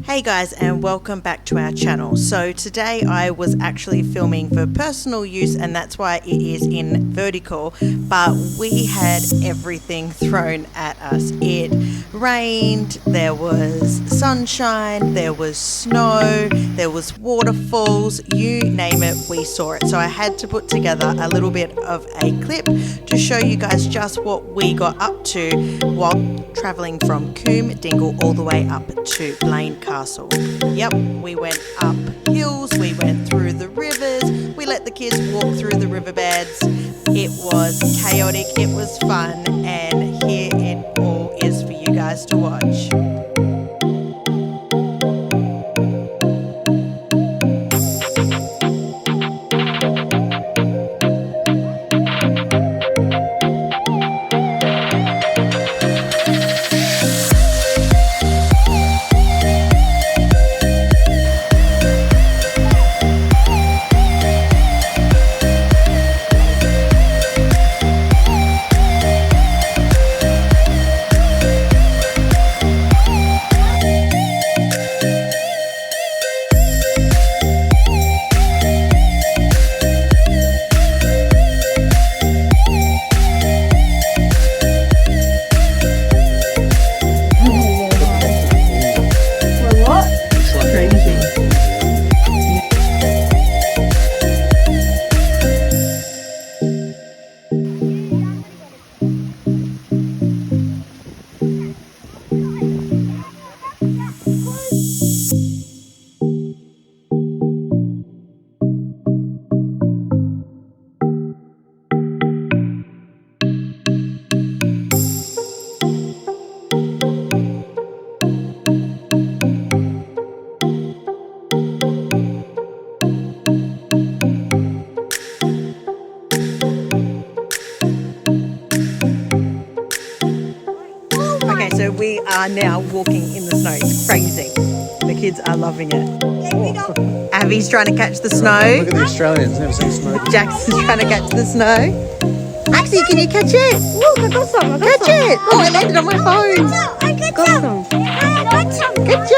Hey guys, and welcome back to our channel. So today I was actually filming for personal use, and that's why it is in vertical, but we had everything thrown at us. It rained, there was sunshine, there was snow, there was waterfalls, you name it, we saw it. So I had to put together a little bit of a clip to show you guys just what we got up to while traveling from Coombe Dingle all the way up to Blaine Castle. Yep, we went up hills, we went through the rivers, we let the kids walk through the riverbeds. It was chaotic, it was fun, and here it all is for you guys to watch. So we are now walking in the snow. It's crazy. The kids are loving it. Abby's trying to catch the snow. Look at the Australians, never seen snow. Jackson's trying to catch the snow. Axie, can you catch it? Look, I got some. Catch it. Oh, it landed on my phone. I got some. I got some. Good